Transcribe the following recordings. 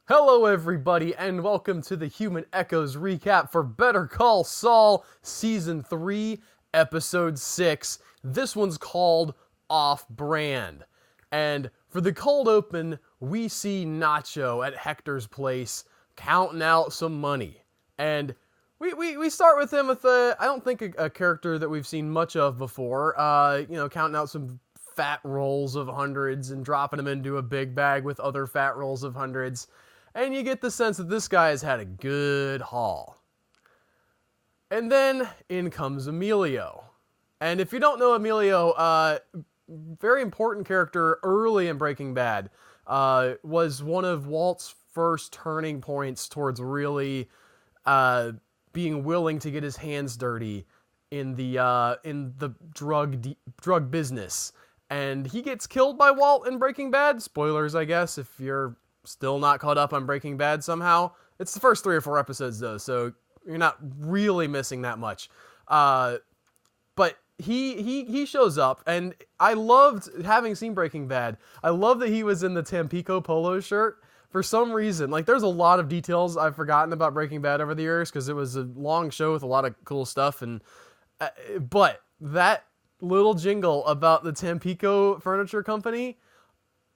Hello everybody and welcome to the Human Echoes recap for Better Call Saul Season 3, Episode 6. This one's called Off Brand. And for the cold open, we see Nacho at Hector's place counting out some money. And we start with him with I don't think a character that we've seen much of before, counting out some fat rolls of hundreds and dropping them into a big bag with other fat rolls of hundreds. And you get the sense that this guy has had a good haul. And then in comes Emilio. And if you don't know Emilio, very important character early in Breaking Bad, was one of Walt's first turning points towards really being willing to get his hands dirty in the drug business. And he gets killed by Walt in Breaking Bad. Spoilers, I guess, if you're still not caught up on Breaking Bad somehow. It's the first 3 or 4 episodes, though, so you're not really missing that much. But he shows up, and I loved, having seen Breaking Bad, I love that he was in the Tampico polo shirt. For some reason, like, there's a lot of details I've forgotten about Breaking Bad over the years, because it was a long show with a lot of cool stuff, and but that little jingle about the Tampico Furniture Company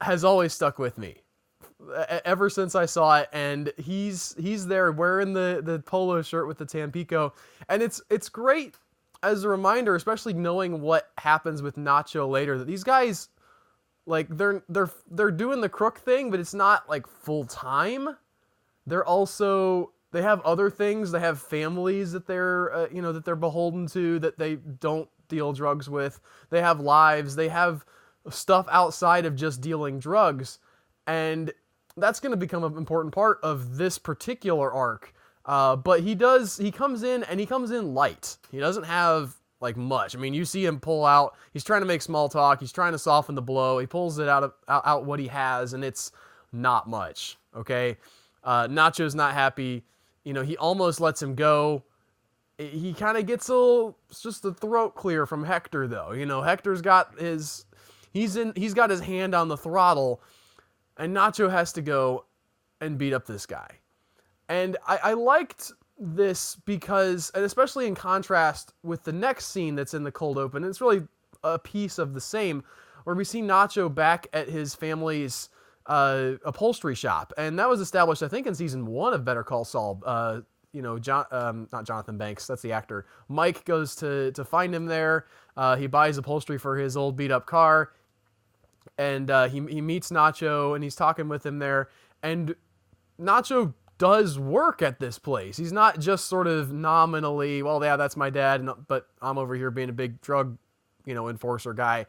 has always stuck with me ever since I saw it. And he's there wearing the polo shirt with the Tampico, and it's great as a reminder, especially knowing what happens with Nacho later, that these guys, like, they're doing the crook thing, but it's not like full time. They have other things. They have families that they're that they're beholden to, that they don't deal drugs with. They have lives. They have stuff outside of just dealing drugs, and that's going to become an important part of this particular arc. But he comes in light. He doesn't have like much. I mean, you see him pull out, he's trying to make small talk, he's trying to soften the blow, he pulls it out what he has, and it's not much, okay? Nacho's not happy. He almost lets him go. He kind of gets just the throat clear from Hector, though. Hector's got he's got his hand on the throttle, and Nacho has to go and beat up this guy. And I liked this because, and especially in contrast with the next scene that's in the cold open, it's really a piece of the same, where we see Nacho back at his family's upholstery shop. And that was established, I think, in season 1 of Better Call Saul. Not Jonathan Banks, that's the actor. Mike goes to find him there. He buys upholstery for his old beat up car. And he meets Nacho, and he's talking with him there. And Nacho does work at this place. He's not just sort of nominally, well, yeah, that's my dad, but I'm over here being a big drug, enforcer guy.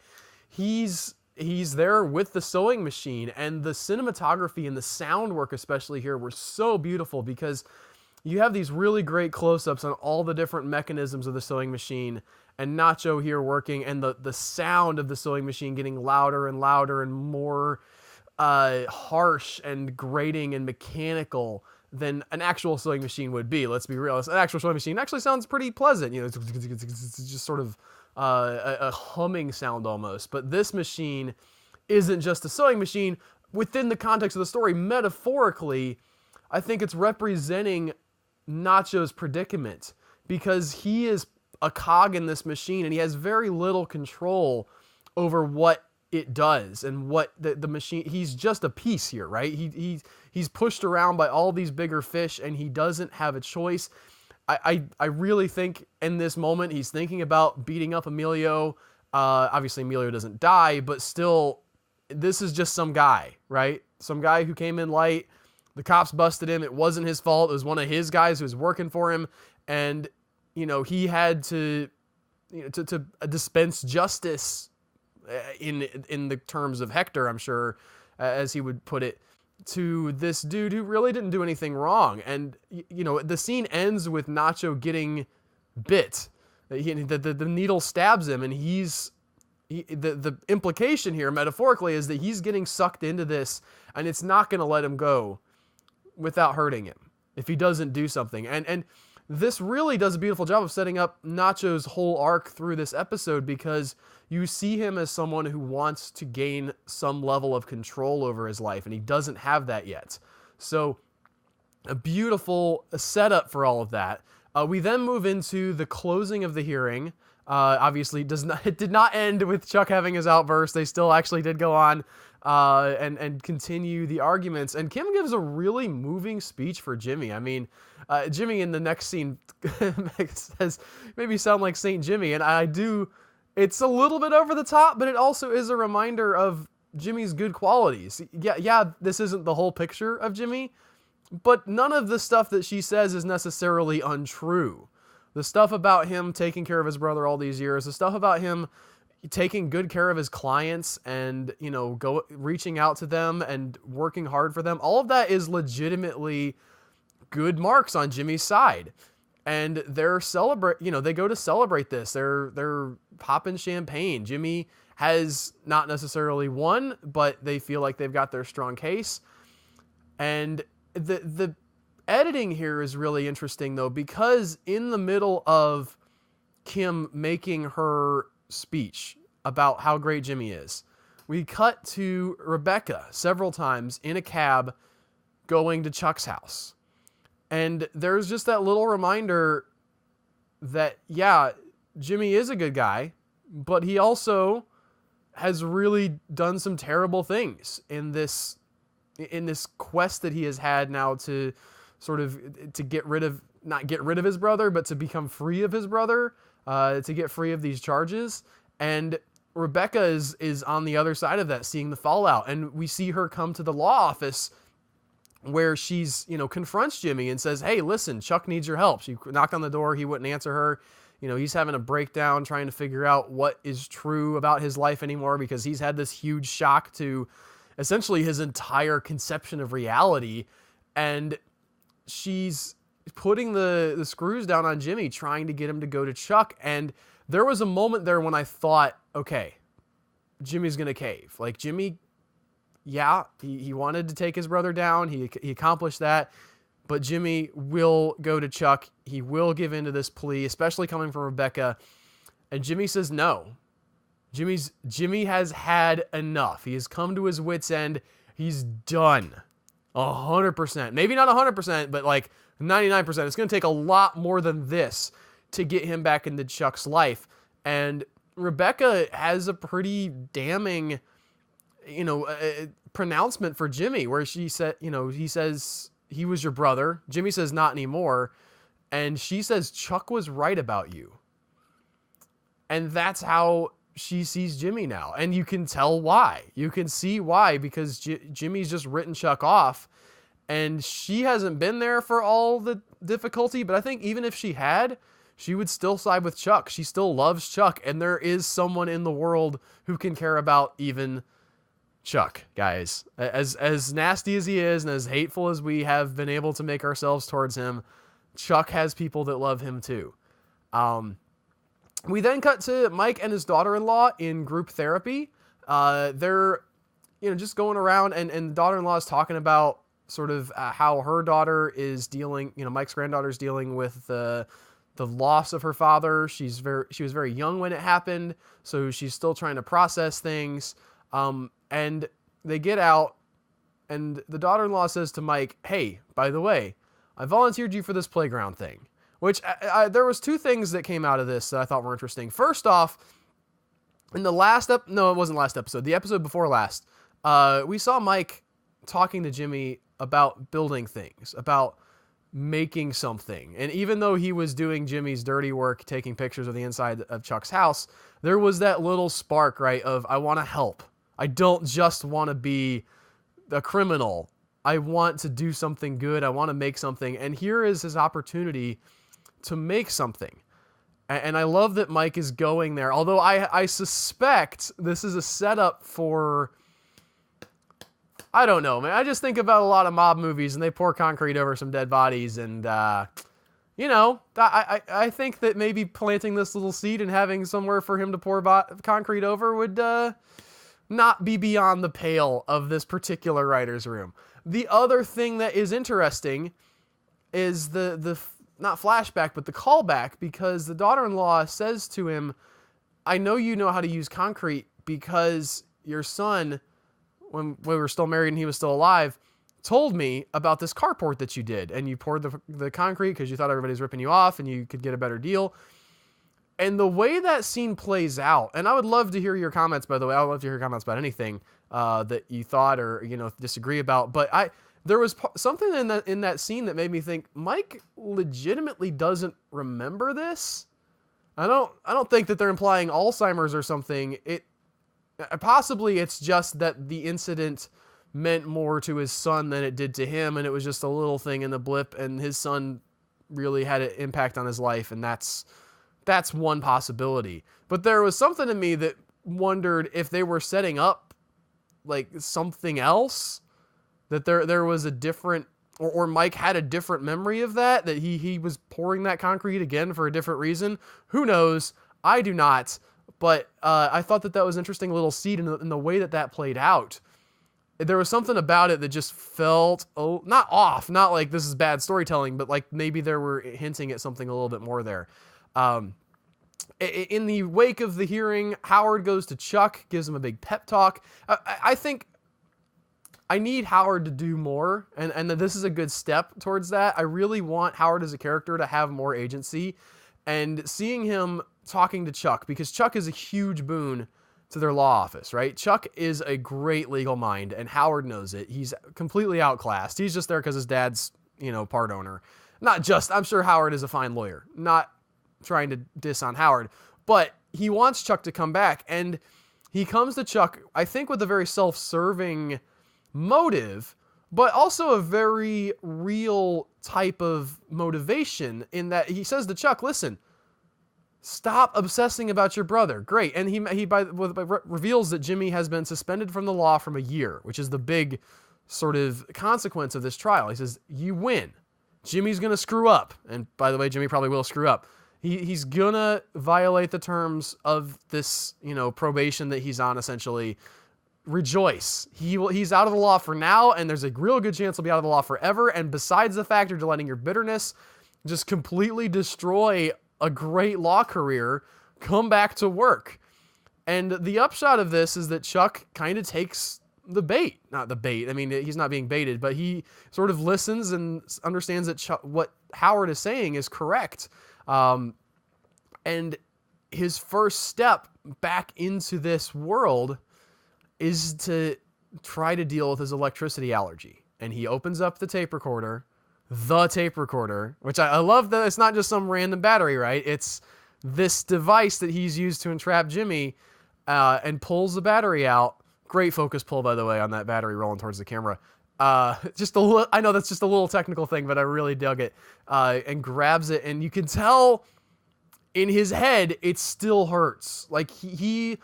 He's there with the sewing machine, and the cinematography and the sound work, especially here, were so beautiful, because you have these really great close-ups on all the different mechanisms of the sewing machine, and Nacho here working, and the sound of the sewing machine getting louder and louder and more harsh and grating and mechanical than an actual sewing machine would be. Let's be real. An actual sewing machine actually sounds pretty pleasant. It's just sort of a humming sound almost. But this machine isn't just a sewing machine. Within the context of the story, metaphorically, I think it's representing Nacho's predicament, because he is a cog in this machine, and he has very little control over what it does and what the machine. He's just a piece here, right? He's pushed around by all these bigger fish, and he doesn't have a choice. I really think in this moment he's thinking about beating up Emilio. Obviously Emilio doesn't die, but still, this is just some guy, right? Some guy who came in light. The cops busted him. It wasn't his fault. It was one of his guys who was working for him. And, he had to dispense justice in the terms of Hector, I'm sure, as he would put it, to this dude who really didn't do anything wrong. And, the scene ends with Nacho getting bit. The needle stabs him, and the implication here, metaphorically, is that he's getting sucked into this, and it's not going to let him go without hurting him if he doesn't do something. And this really does a beautiful job of setting up Nacho's whole arc through this episode, because you see him as someone who wants to gain some level of control over his life, and he doesn't have that yet. So a beautiful setup for all of that. We then move into the closing of the hearing. Obviously, it did not end with Chuck having his outburst. They still actually did go on and continue the arguments. And Kim gives a really moving speech for Jimmy. I mean, Jimmy in the next scene says, maybe sound like Saint Jimmy. And I do, it's a little bit over the top, but it also is a reminder of Jimmy's good qualities. Yeah, this isn't the whole picture of Jimmy, but none of the stuff that she says is necessarily untrue. The stuff about him taking care of his brother all these years, the stuff about him taking good care of his clients and, reaching out to them and working hard for them, all of that is legitimately good marks on Jimmy's side. And they're they go to celebrate this. They're popping champagne. Jimmy has not necessarily won, but they feel like they've got their strong case. And the editing here is really interesting, though, because in the middle of Kim making her speech about how great Jimmy is, we cut to Rebecca several times in a cab going to Chuck's house. And there's just that little reminder that, yeah, Jimmy is a good guy, but he also has really done some terrible things in this quest that he has had now to sort of not get rid of his brother, but to become free of his brother, to get free of these charges. And Rebecca is on the other side of that, seeing the fallout. And we see her come to the law office where she's, confronts Jimmy and says, hey, listen, Chuck needs your help. She knocked on the door. He wouldn't answer her. He's having a breakdown trying to figure out what is true about his life anymore, because he's had this huge shock to essentially his entire conception of reality. And she's putting the screws down on Jimmy, trying to get him to go to Chuck. And there was a moment there when I thought, okay, Jimmy's going to cave. Like, Jimmy, yeah, he wanted to take his brother down. He accomplished that. But Jimmy will go to Chuck. He will give in to this plea, especially coming from Rebecca. And Jimmy says no. Jimmy has had enough. He has come to his wit's end. He's done. 100%. Maybe not 100%, but like 99%. It's going to take a lot more than this to get him back into Chuck's life. And Rebecca has a pretty damning, pronouncement for Jimmy, where she said, he says, he was your brother. Jimmy says, not anymore. And she says, Chuck was right about you. And that's how she sees Jimmy now. And you can tell why. You can see why, because Jimmy's just written Chuck off. And she hasn't been there for all the difficulty. But I think even if she had, she would still side with Chuck. She still loves Chuck. And there is someone in the world who can care about even Chuck, guys. As nasty as he is and as hateful as we have been able to make ourselves towards him, Chuck has people that love him too. We then cut to Mike and his daughter-in-law in group therapy. They're, just going around, and the daughter-in-law is talking about sort of how her daughter is dealing, Mike's granddaughter is dealing with the loss of her father. She was very young when it happened, so she's still trying to process things. And they get out, and the daughter-in-law says to Mike, hey, by the way, I volunteered you for this playground thing. Which, there was two things that came out of this that I thought were interesting. First off, in the it wasn't last episode, the episode before last, we saw Mike talking to Jimmy about building things, about making something. And even though he was doing Jimmy's dirty work, taking pictures of the inside of Chuck's house, there was that little spark, right, of I want to help. I don't just want to be a criminal. I want to do something good. I want to make something. And here is his opportunity to make something. And I love that Mike is going there. Although I suspect this is a setup for, I don't know, man. I just think about a lot of mob movies and they pour concrete over some dead bodies. And, I think that maybe planting this little seed and having somewhere for him to pour concrete over would not be beyond the pale of this particular writer's room. The other thing that is interesting is the not flashback, but the callback, because the daughter-in-law says to him, I know you know how to use concrete because your son, when we were still married and he was still alive, told me about this carport that you did, and you poured the concrete because you thought everybody's ripping you off and you could get a better deal. And the way that scene plays out, and I would love to hear your comments, by the way. I would love to hear your comments about anything that you thought or, disagree about. But there was something in that scene that made me think Mike legitimately doesn't remember this. I don't think that they're implying Alzheimer's or something. Possibly it's just that the incident meant more to his son than it did to him, and it was just a little thing in the blip, and his son really had an impact on his life, and that's one possibility. But there was something in me that wondered if they were setting up like something else, that there was a different, or Mike had a different memory of that he was pouring that concrete again for a different reason. Who knows? I do not. But I thought that was an interesting little seed in the way that played out. There was something about it that just felt not off, not like this is bad storytelling, but like maybe they were hinting at something a little bit more there. In the wake of the hearing, Howard goes to Chuck, gives him a big pep talk. I think I need Howard to do more, and this is a good step towards that. I really want Howard as a character to have more agency, and seeing him talking to Chuck, because Chuck is a huge boon to their law office, right? Chuck is a great legal mind, and Howard knows it. He's completely outclassed. He's just there because his dad's, part owner. I'm sure Howard is a fine lawyer. Not trying to diss on Howard, but he wants Chuck to come back, and he comes to Chuck, I think, with a very self-serving motive, but also a very real type of motivation in that he says to Chuck, listen, stop obsessing about your brother. Great. And he reveals that Jimmy has been suspended from the law from a year, which is the big sort of consequence of this trial. He says, you win. Jimmy's going to screw up. And by the way, Jimmy probably will screw up. He's going to violate the terms of this, probation that he's on, essentially. Rejoice. He's out of the law for now, and there's a real good chance he'll be out of the law forever. And besides the fact you're letting your bitterness just completely destroy a great law career, come back to work. And the upshot of this is that Chuck kind of takes the bait. Not the bait. I mean, he's not being baited, but he sort of listens and understands that what Howard is saying is correct. And his first step back into this world is to try to deal with his electricity allergy. And he opens up the tape recorder, which I love that it's not just some random battery, right? It's this device that he's used to entrap Jimmy, and pulls the battery out. Great focus pull, by the way, on that battery rolling towards the camera. I know that's just a little technical thing, but I really dug it. And grabs it, and you can tell in his head it still hurts. Like he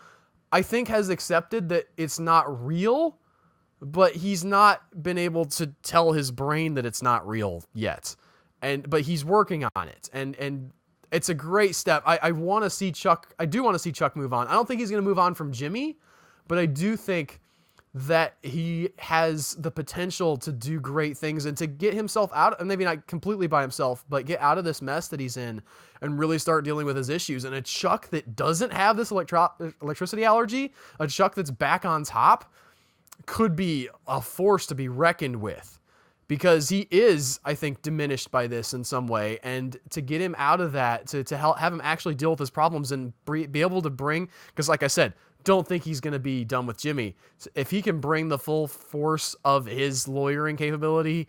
I think has accepted that it's not real, but he's not been able to tell his brain that it's not real yet. But he's working on it. And it's a great step. I want to see Chuck. I do want to see Chuck move on. I don't think he's going to move on from Jimmy, but I do think that he has the potential to do great things and to get himself out, and maybe not completely by himself, but get out of this mess that he's in and really start dealing with his issues. And a Chuck that doesn't have this electricity allergy, a Chuck that's back on top, could be a force to be reckoned with, because he is, I think, diminished by this in some way. And to get him out of that, to help have him actually deal with his problems and be able to bring, because like I said, don't think he's going to be done with Jimmy. If he can bring the full force of his lawyering capability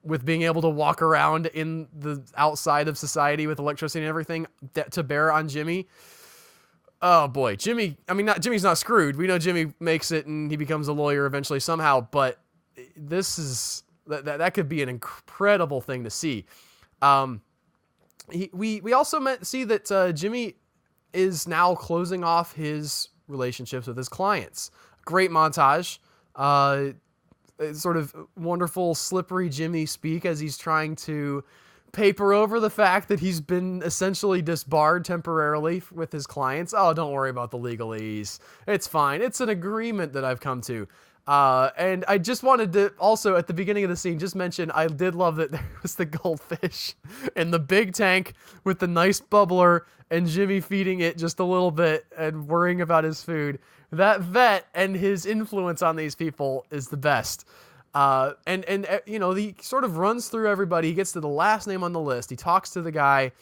with being able to walk around in the outside of society with electricity and everything to bear on Jimmy, oh boy, Jimmy's not screwed. We know Jimmy makes it and he becomes a lawyer eventually somehow, but that could be an incredible thing to see. We also see that Jimmy is now closing off his relationships with his clients. Great montage. Sort of wonderful, slippery Jimmy speak as he's trying to paper over the fact that he's been essentially disbarred temporarily with his clients. Oh, don't worry about the legalese. It's fine. It's an agreement that I've come to. And I just wanted to also, at the beginning of the scene, just mention, I did love that there was the goldfish in the big tank with the nice bubbler and Jimmy feeding it just a little bit and worrying about his food. That vet and his influence on these people is the best. He sort of runs through everybody. He gets to the last name on the list. He talks to the guy,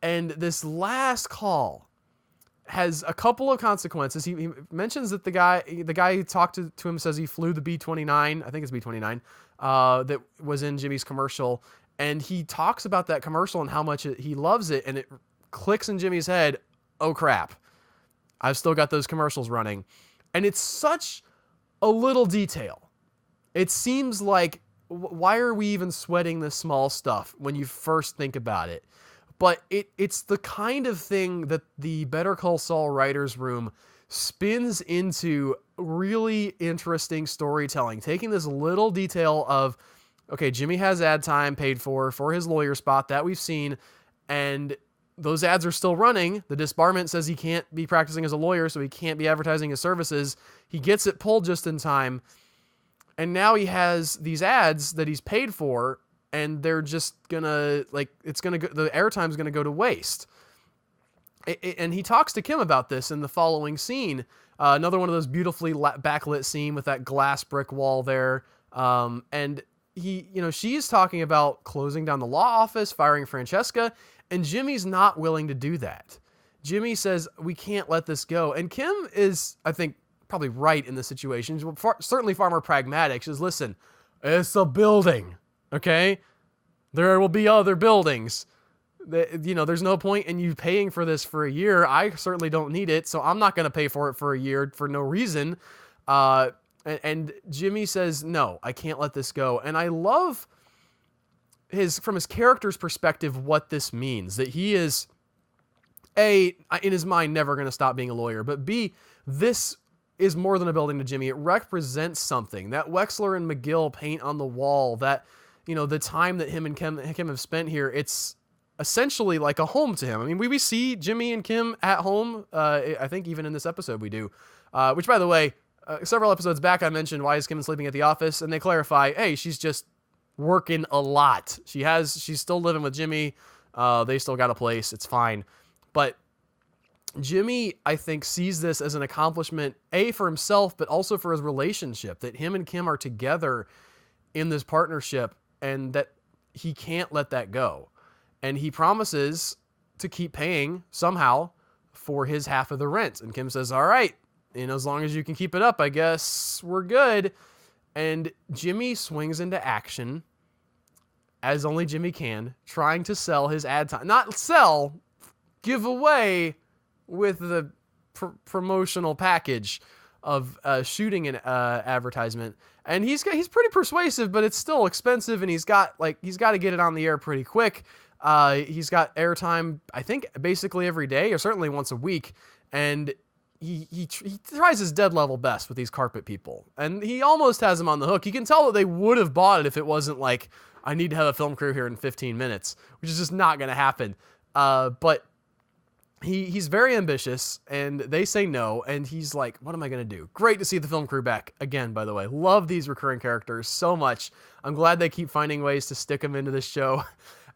and this last call has a couple of consequences. He mentions that the guy who talked to him says he flew the B-29, I think it's B-29, that was in Jimmy's commercial, and he talks about that commercial and how much he loves it, and it clicks in Jimmy's head, oh crap, I've still got those commercials running. And it's such a little detail. It seems like, why are we even sweating this small stuff when you first think about it? But it's the kind of thing that the Better Call Saul writers room spins into really interesting storytelling, taking this little detail of, okay, Jimmy has ad time paid for his lawyer spot that we've seen, and those ads are still running. The disbarment says he can't be practicing as a lawyer, so he can't be advertising his services. He gets it pulled just in time, and now he has these ads that he's paid for, and they're just gonna, the airtime's gonna go to waste. And he talks to Kim about this in the following scene. Another one of those beautifully backlit scene with that glass brick wall there. And she's talking about closing down the law office, firing Francesca, and Jimmy's not willing to do that. Jimmy says, we can't let this go. And Kim is, I think, probably right in the situation. She's certainly far more pragmatic. She says, listen, it's a building, okay? There will be other buildings. There's no point in you paying for this for a year. I certainly don't need it, so I'm not going to pay for it for a year for no reason. And Jimmy says, no, I can't let this go. And I love from his character's perspective, what this means, that he is A, in his mind, never going to stop being a lawyer, but B, this is more than a building to Jimmy. It represents something. That Wexler and McGill paint on the wall, that, the time that him and Kim have spent here, it's essentially like a home to him. I mean, we see Jimmy and Kim at home. I think even in this episode we do, which, by the way, several episodes back I mentioned, why is Kim sleeping at the office? And they clarify, hey, she's just working a lot. She's still living with Jimmy. They still got a place. It's fine. But Jimmy, I think, sees this as an accomplishment, A, for himself, but also for his relationship, that him and Kim are together in this partnership and that he can't let that go. And he promises to keep paying somehow for his half of the rent. And Kim says, all right, as long as you can keep it up, I guess we're good. And Jimmy swings into action, as only Jimmy can, trying to sell his ad time. Not sell, give away with the promotional package of shooting an advertisement. And he's pretty persuasive, but it's still expensive, and he's got to get it on the air pretty quick. He's got airtime, I think, basically every day, or certainly once a week, and he tries his dead level best with these carpet people, and he almost has them on the hook. You can tell that they would have bought it if it wasn't like, I need to have a film crew here in 15 minutes, which is just not going to happen. But he's very ambitious, and they say no, and he's like, what am I going to do? Great to see the film crew back again, by the way. Love these recurring characters so much. I'm glad they keep finding ways to stick them into this show.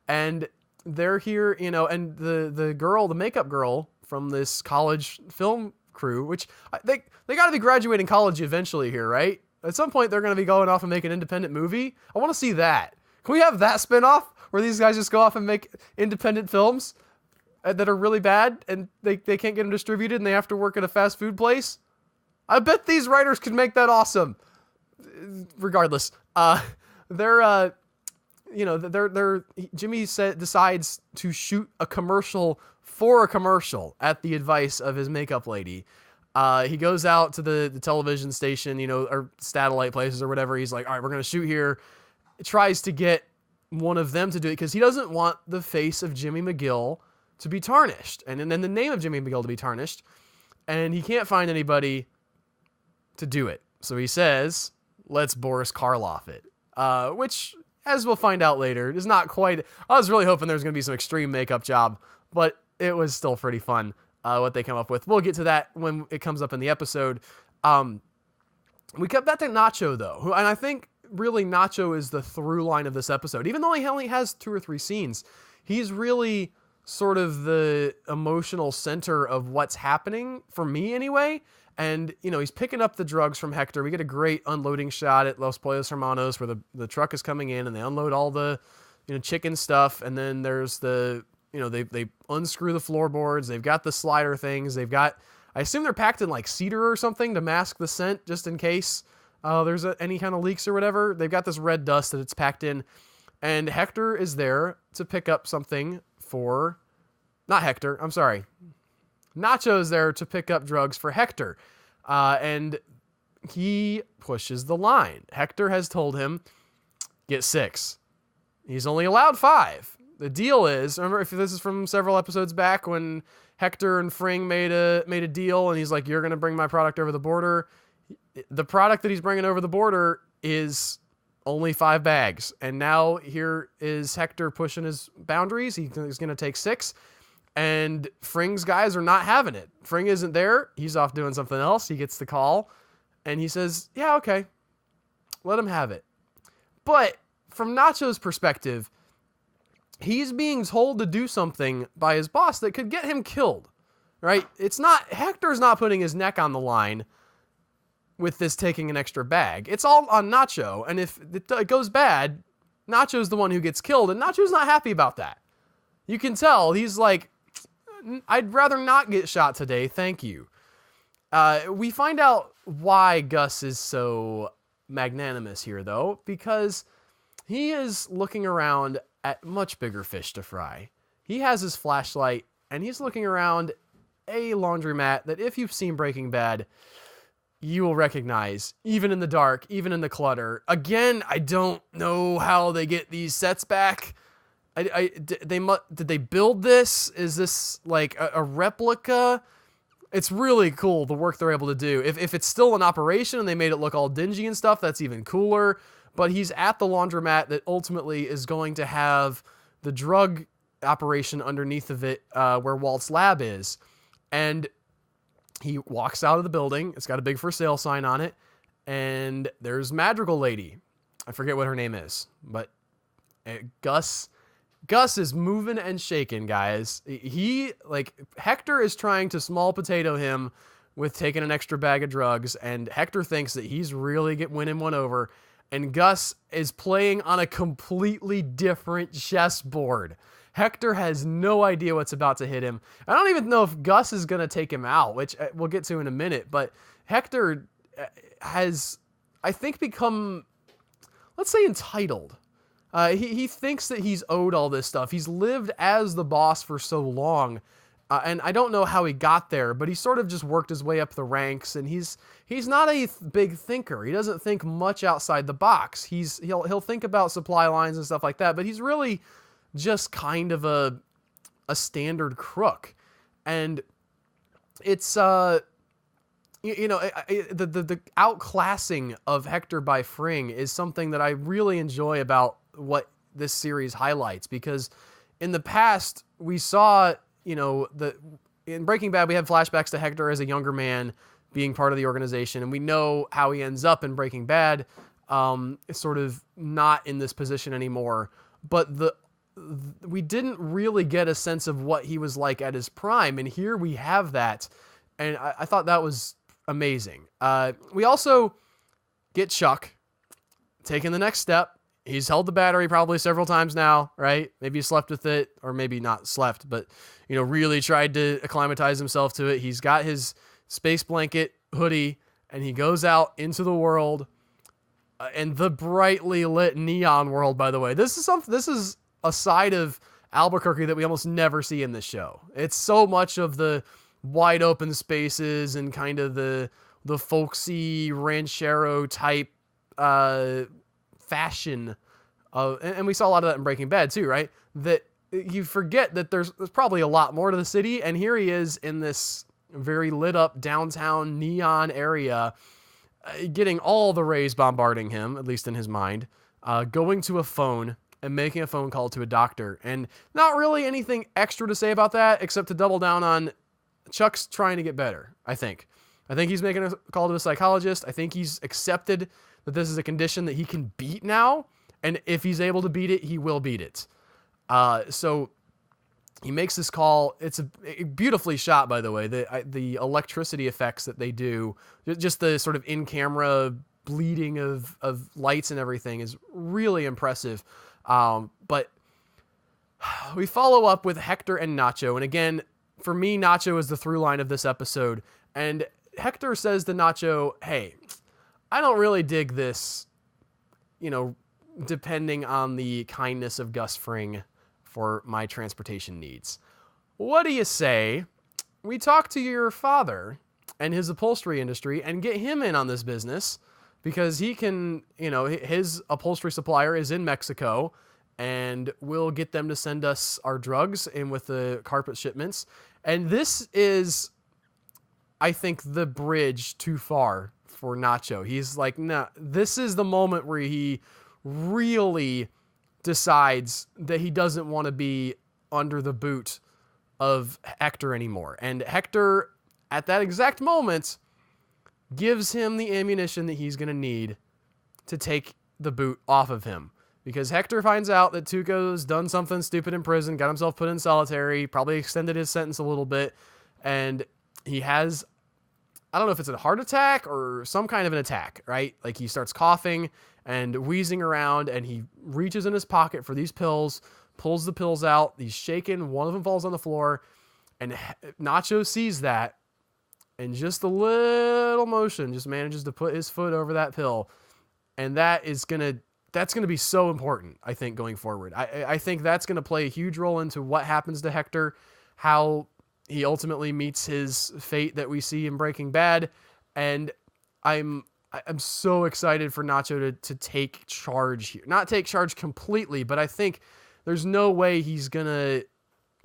And they're here, and the girl, the makeup girl from this college film crew, which they got to be graduating college eventually here, right? At some point, they're going to be going off and make an independent movie. I want to see that. Can we have that spinoff where these guys just go off and make independent films that are really bad and they can't get them distributed and they have to work at a fast food place? I bet these writers could make that awesome. Regardless, Jimmy decides to shoot a commercial for a commercial at the advice of his makeup lady. He goes out to the television station, or satellite places or whatever. He's like, all right, we're going to shoot here. Tries to get one of them to do it because he doesn't want the face of Jimmy McGill to be tarnished, and then the name of Jimmy McGill to be tarnished, and he can't find anybody to do it. So he says, let's Boris Karloff it, which, as we'll find out later, is not quite. I was really hoping there was going to be some extreme makeup job, but it was still pretty fun what they come up with. We'll get to that when it comes up in the episode. We kept that to Nacho, though, and I think really Nacho is the through line of this episode. Even though he only has 2 or 3 scenes, he's really sort of the emotional center of what's happening, for me anyway. And, he's picking up the drugs from Hector. We get a great unloading shot at Los Pollos Hermanos where the truck is coming in and they unload all the, chicken stuff. And then there's the, they unscrew the floorboards. They've got the slider things. They've got, I assume they're packed in like cedar or something to mask the scent just in case there's any kind of leaks or whatever. They've got this red dust that it's packed in. And Hector is there to pick up something for... Not Hector, I'm sorry. Nacho is there to pick up drugs for Hector. And he pushes the line. Hector has told him, get 6. He's only allowed 5. The deal is, remember, if this is from several episodes back when Hector and Fring made a deal and he's like, you're going to bring my product over the border. The product that he's bringing over the border is only 5 bags. And now here is Hector pushing his boundaries. He's going to take 6. And Fring's guys are not having it. Fring isn't there. He's off doing something else. He gets the call. And he says, yeah, okay. Let him have it. But from Nacho's perspective, he's being told to do something by his boss that could get him killed. Right? Hector's not putting his neck on the line with this taking an extra bag. It's all on Nacho. And if it goes bad, Nacho's the one who gets killed. And Nacho's not happy about that. You can tell. He's like, I'd rather not get shot today. Thank you. We find out why Gus is so magnanimous here, though, because he is looking around at much bigger fish to fry. He has his flashlight, and he's looking around a laundromat that if you've seen Breaking Bad, you will recognize, even in the dark, even in the clutter. Again, I don't know how they get these sets back. Did they build this? Is this like a replica? It's really cool, the work they're able to do. If it's still in operation and they made it look all dingy and stuff, that's even cooler. But he's at the laundromat that ultimately is going to have the drug operation underneath of it, where Walt's lab is. And he walks out of the building. It's got a big for sale sign on it. And there's Madrigal Lady. I forget what her name is, but Gus is moving and shaking, guys. Hector is trying to small potato him with taking an extra bag of drugs, and Hector thinks that he's really winning one over, and Gus is playing on a completely different chessboard. Hector has no idea what's about to hit him. I don't even know if Gus is going to take him out, which we'll get to in a minute, but Hector has, I think, become, let's say, entitled. He thinks that he's owed all this stuff. He's lived as the boss for so long, and I don't know how he got there, but he sort of just worked his way up the ranks, and he's not a big thinker. He doesn't think much outside the box. He'll think about supply lines and stuff like that, but he's really just kind of a standard crook. And it's the outclassing of Hector by Fring is something that I really enjoy about what this series highlights, because in the past we saw, in Breaking Bad, we had flashbacks to Hector as a younger man being part of the organization, and we know how he ends up in Breaking Bad, sort of not in this position anymore. But we didn't really get a sense of what he was like at his prime, and here we have that, and I thought that was amazing. We also get Chuck taking the next step. He's held the battery probably several times now, right? Maybe he slept with it, or maybe not slept, but, really tried to acclimatize himself to it. He's got his space blanket hoodie, and he goes out into the world, and the brightly lit neon world, by the way. This is a side of Albuquerque that we almost never see in this show. It's so much of the wide open spaces and kind of the folksy ranchero type fashion of, and we saw a lot of that in Breaking Bad too, right? That you forget that there's probably a lot more to the city, and here he is in this very lit up downtown neon area, getting all the rays bombarding him, at least in his mind, going to a phone and making a phone call to a doctor, and not really anything extra to say about that except to double down on Chuck's trying to get better. I think he's making a call to a psychologist. I think he's accepted that this is a condition that he can beat now, and if he's able to beat it, he will beat it. So he makes this call. It's beautifully shot, by the way. The electricity effects that they do, just the sort of in-camera bleeding of lights and everything is really impressive. But we follow up with Hector and Nacho. And again, for me, Nacho is the through line of this episode. And Hector says to Nacho, hey, I don't really dig this, depending on the kindness of Gus Fring for my transportation needs. What do you say we talk to your father and his upholstery industry and get him in on this business, because he can, his upholstery supplier is in Mexico, and we'll get them to send us our drugs in with the carpet shipments. And this is, I think, the bridge too far for Nacho. He's like, nah, this is the moment where he really decides that he doesn't want to be under the boot of Hector anymore. And Hector, at that exact moment, gives him the ammunition that he's going to need to take the boot off of him. Because Hector finds out that Tuco's done something stupid in prison, got himself put in solitary, probably extended his sentence a little bit, and he has, I don't know if it's a heart attack or some kind of an attack, right? Like he starts coughing and wheezing around, and he reaches in his pocket for these pills, pulls the pills out, he's shaken, one of them falls on the floor, and Nacho sees that, and just a little motion just manages to put his foot over that pill, and that's going to be so important, I think, going forward. I think that's going to play a huge role into what happens to Hector, how he ultimately meets his fate that we see in Breaking Bad, and I'm so excited for Nacho to take charge here. Not take charge completely, but I think there's no way he's going to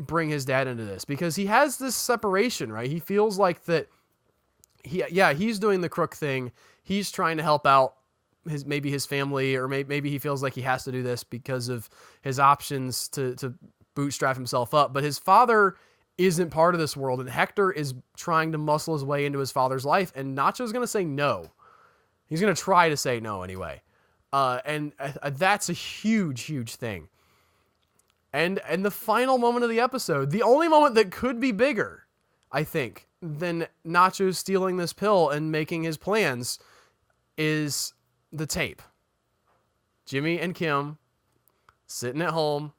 bring his dad into this, because he has this separation, right? He feels like that he's doing the crook thing. He's trying to help out his family, or maybe he feels like he has to do this because of his options to bootstrap himself up. But his father isn't part of this world, and Hector is trying to muscle his way into his father's life, and Nacho's going to say no. He's going to try to say no anyway. And that's a huge, huge thing. And the final moment of the episode, the only moment that could be bigger, I think, than Nacho stealing this pill and making his plans, is the tape. Jimmy and Kim sitting at home.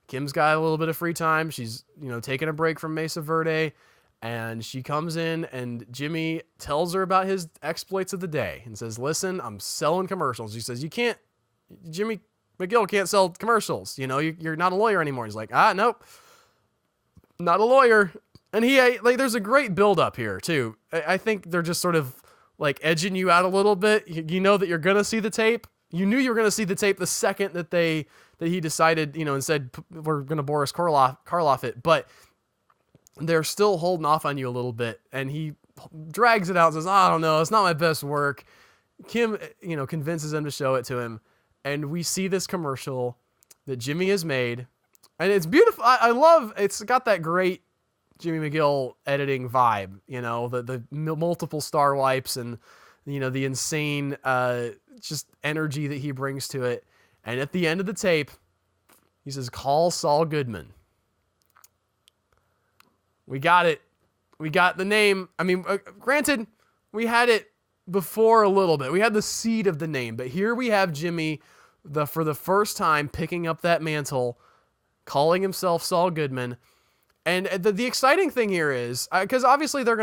Kim's got a little bit of free time. She's, taking a break from Mesa Verde, and she comes in, and Jimmy tells her about his exploits of the day and says, listen, I'm selling commercials. She says, Jimmy McGill can't sell commercials. You're not a lawyer anymore. He's like, nope, not a lawyer. And there's a great build up here too. I think they're just sort of like edging you out a little bit. You know that you're going to see the tape. You knew you were going to see the tape the second that he decided, and said, we're going to Boris Karloff it, but they're still holding off on you a little bit. And he drags it out and says, I don't know, it's not my best work. Kim, convinces him to show it to him. And we see this commercial that Jimmy has made, and it's beautiful. I love, it's got that great Jimmy McGill editing vibe, the multiple star wipes and, the insane, just energy that he brings to it. And at the end of the tape, he says, call Saul Goodman. We got it. We got the name. I mean, granted, we had it before a little bit. We had the seed of the name, but here we have Jimmy, for the first time, picking up that mantle, calling himself Saul Goodman. And the exciting thing here is, because obviously they're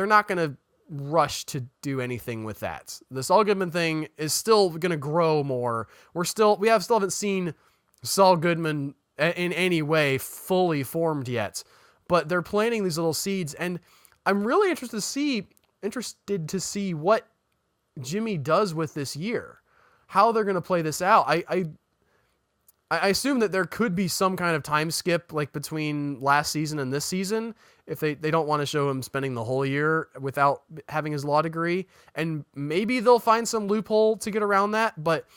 not gonna rush to do anything with that. The Saul Goodman thing is still gonna grow more. We still haven't seen Saul Goodman in any way fully formed yet, but they're planting these little seeds, and I'm really interested to see what Jimmy does with this year, how they're gonna play this out. I assume that there could be some kind of time skip, like between last season and this season, if they don't want to show him spending the whole year without having his law degree. And maybe they'll find some loophole to get around that. But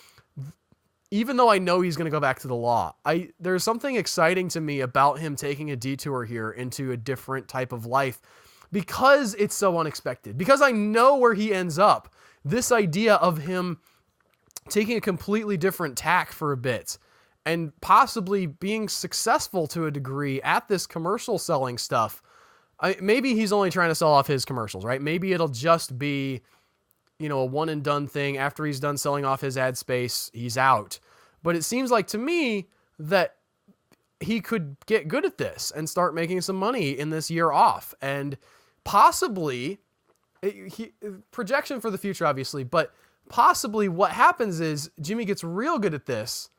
even though I know he's going to go back to the law, there's something exciting to me about him taking a detour here into a different type of life, because it's so unexpected, because I know where he ends up. This idea of him taking a completely different tack for a bit and possibly being successful to a degree at this commercial selling stuff. Maybe he's only trying to sell off his commercials, right? Maybe it'll just be, a one and done thing. After he's done selling off his ad space, he's out. But it seems like to me that he could get good at this and start making some money in this year off. And possibly, projection for the future, obviously, but possibly what happens is Jimmy gets real good at this,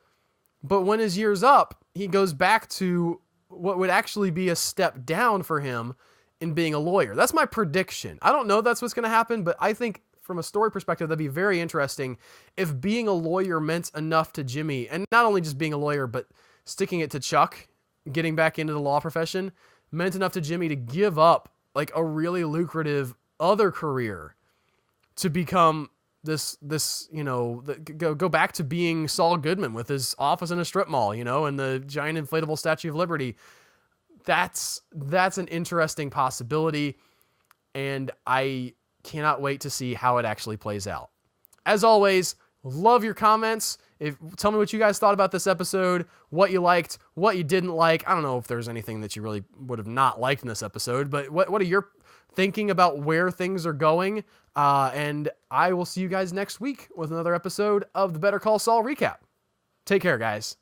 but when his year's up, he goes back to what would actually be a step down for him in being a lawyer. That's my prediction. I don't know that's what's going to happen, but I think from a story perspective, that'd be very interesting if being a lawyer meant enough to Jimmy, and not only just being a lawyer, but sticking it to Chuck, getting back into the law profession, meant enough to Jimmy to give up like a really lucrative other career to become this go back to being Saul Goodman with his office in a strip mall, and the giant inflatable Statue of Liberty. That's an interesting possibility, and I cannot wait to see how it actually plays out. As always, love your comments. Tell me what you guys thought about this episode, what you liked, what you didn't like. I don't know if there's anything that you really would have not liked in this episode, but what are your thinking about where things are going? And I will see you guys next week with another episode of the Better Call Saul recap. Take care, guys.